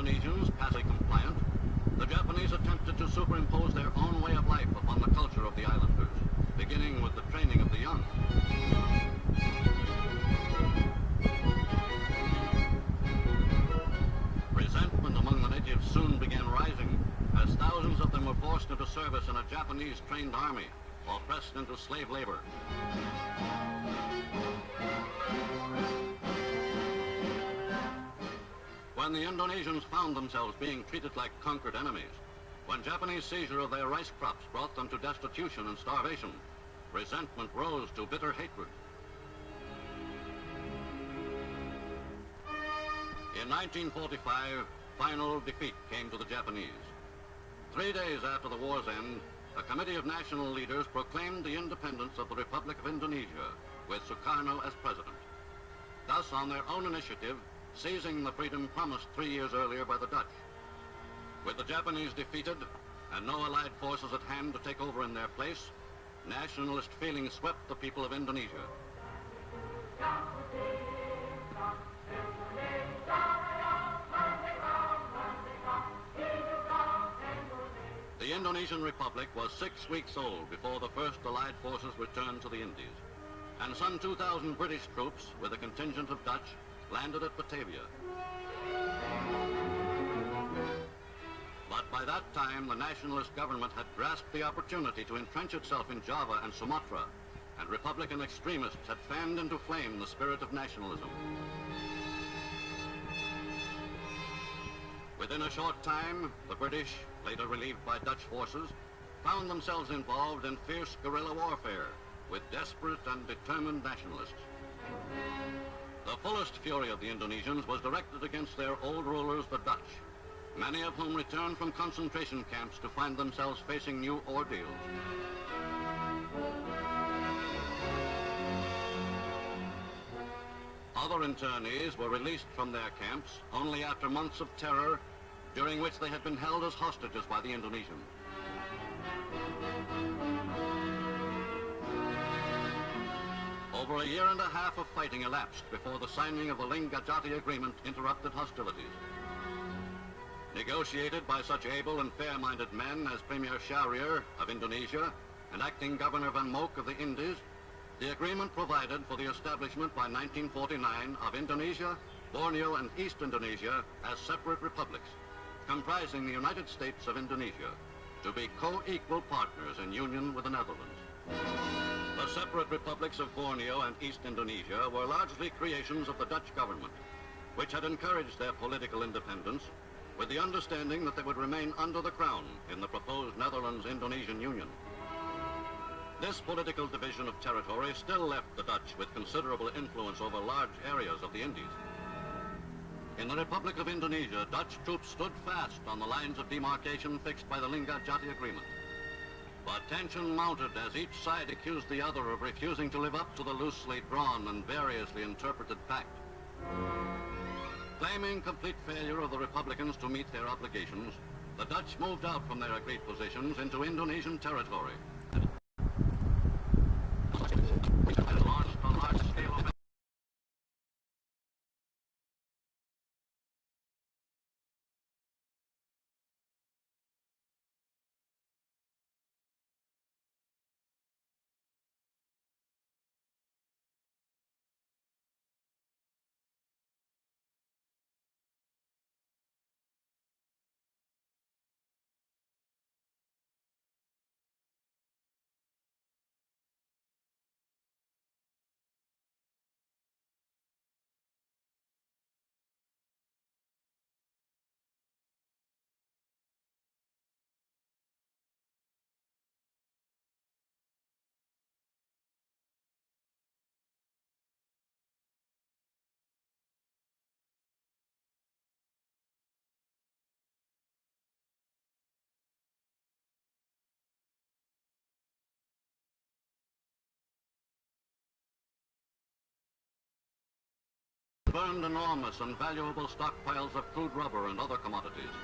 Indonesians quasi compliant, the Japanese attempted to superimpose their own way of life upon the culture of the islanders, beginning with the training of the young. Resentment among the natives soon began rising, as thousands of them were forced into service in a Japanese-trained army, or pressed into slave labor. When the Indonesians found themselves being treated like conquered enemies, when Japanese seizure of their rice crops brought them to destitution and starvation, resentment rose to bitter hatred. In 1945, final defeat came to the Japanese. 3 days after the war's end, a committee of national leaders proclaimed the independence of the Republic of Indonesia, with Soekarno as president. Thus, on their own initiative, seizing the freedom promised 3 years earlier by the Dutch. With the Japanese defeated and no allied forces at hand to take over in their place, nationalist feeling swept the people of Indonesia. The Indonesian Republic was 6 weeks old before the first Allied forces returned to the Indies, and some 2,000 British troops, with a contingent of Dutch, landed at Batavia. But by that time, the nationalist government had grasped the opportunity to entrench itself in Java and Sumatra, and Republican extremists had fanned into flame the spirit of nationalism. Within a short time, the British, later relieved by Dutch forces, found themselves involved in fierce guerrilla warfare with desperate and determined nationalists. The fullest fury of the Indonesians was directed against their old rulers, the Dutch, many of whom returned from concentration camps to find themselves facing new ordeals. Other internees were released from their camps only after months of terror, during which they had been held as hostages by the Indonesians. Over a year and a half of fighting elapsed before the signing of the Linggadjati Agreement interrupted hostilities. Negotiated by such able and fair-minded men as Premier Syahrir of Indonesia and Acting Governor Van Mook of the Indies, the agreement provided for the establishment by 1949 of Indonesia, Borneo, and East Indonesia as separate republics, comprising the United States of Indonesia, to be co-equal partners in union with the Netherlands. The separate republics of Borneo and East Indonesia were largely creations of the Dutch government, which had encouraged their political independence with the understanding that they would remain under the crown in the proposed Netherlands-Indonesian Union. This political division of territory still left the Dutch with considerable influence over large areas of the Indies. In the Republic of Indonesia, Dutch troops stood fast on the lines of demarcation fixed by the Linggadjati Agreement. But tension mounted as each side accused the other of refusing to live up to the loosely drawn and variously interpreted pact. Claiming complete failure of the Republicans to meet their obligations, the Dutch moved out from their agreed positions into Indonesian territory. And launched a large-scale offensive. Burned enormous and valuable stockpiles of crude rubber and other commodities.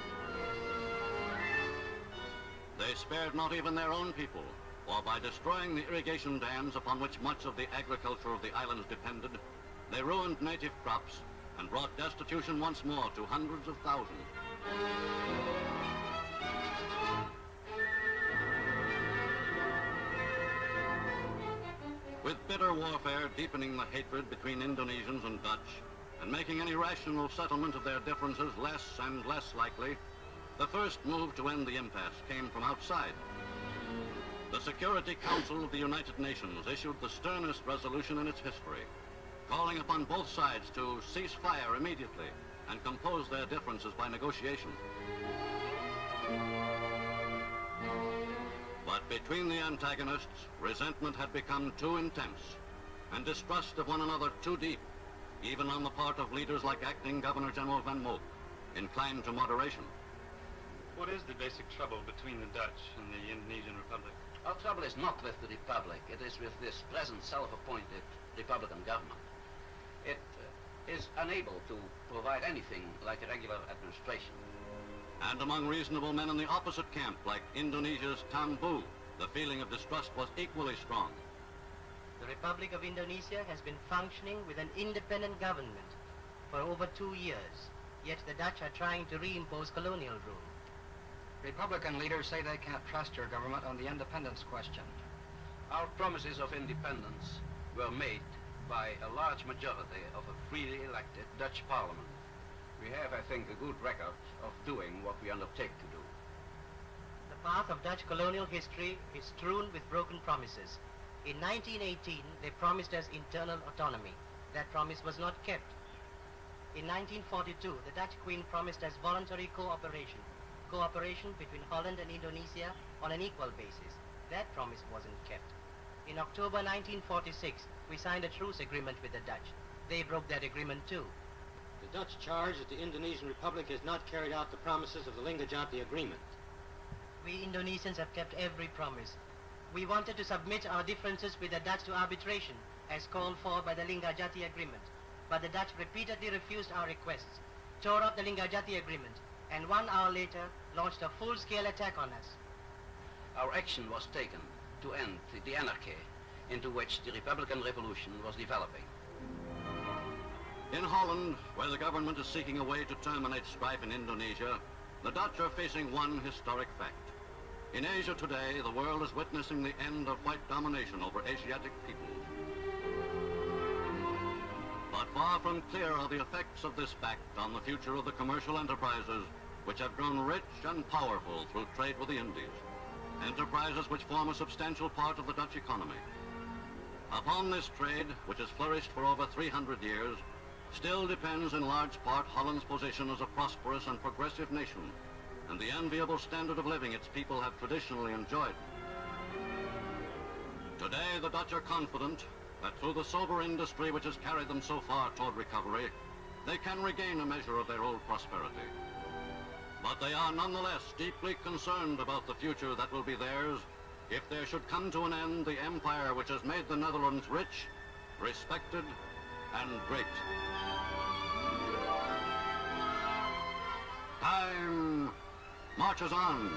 They spared not even their own people, for by destroying the irrigation dams upon which much of the agriculture of the islands depended, they ruined native crops and brought destitution once more to hundreds of thousands. With bitter warfare deepening the hatred between Indonesians and Dutch, and making any rational settlement of their differences less and less likely, the first move to end the impasse came from outside. The Security Council of the United Nations issued the sternest resolution in its history, calling upon both sides to cease fire immediately and compose their differences by negotiation. But between the antagonists, resentment had become too intense, and distrust of one another too deep, even on the part of leaders like Acting Governor General Van Mook, inclined to moderation. What is the basic trouble between the Dutch and the Indonesian Republic? Our trouble is not with the Republic, it is with this present self-appointed Republican government. It is unable to provide anything like a regular administration. And among reasonable men in the opposite camp, like Indonesia's Tambu, the feeling of distrust was equally strong. The Republic of Indonesia has been functioning with an independent government for over 2 years, yet the Dutch are trying to reimpose colonial rule. Republican leaders say they can't trust your government on the independence question. Our promises of independence were made by a large majority of a freely elected Dutch parliament. We have, I think, a good record of doing what we undertake to do. The path of Dutch colonial history is strewn with broken promises. In 1918, they promised us internal autonomy. That promise was not kept. In 1942, the Dutch Queen promised us voluntary cooperation between Holland and Indonesia on an equal basis. That promise wasn't kept. In October 1946, we signed a truce agreement with the Dutch. They broke that agreement too. The Dutch charge that the Indonesian Republic has not carried out the promises of the Linggadjati Agreement. We Indonesians have kept every promise. We wanted to submit our differences with the Dutch to arbitration, as called for by the Linggadjati Agreement. But the Dutch repeatedly refused our requests, tore up the Linggadjati Agreement, and 1 hour later launched a full-scale attack on us. Our action was taken to end the anarchy into which the Republican Revolution was developing. In Holland, where the government is seeking a way to terminate strife in Indonesia, the Dutch are facing one historic fact. In Asia today, the world is witnessing the end of white domination over Asiatic peoples. But far from clear are the effects of this fact on the future of the commercial enterprises which have grown rich and powerful through trade with the Indies, enterprises which form a substantial part of the Dutch economy. Upon this trade, which has flourished for over 300 years, still depends in large part Holland's position as a prosperous and progressive nation, and the enviable standard of living its people have traditionally enjoyed. Today, the Dutch are confident that through the sober industry which has carried them so far toward recovery, they can regain a measure of their old prosperity. But they are nonetheless deeply concerned about the future that will be theirs if there should come to an end the empire which has made the Netherlands rich, respected, and great. Time marches on.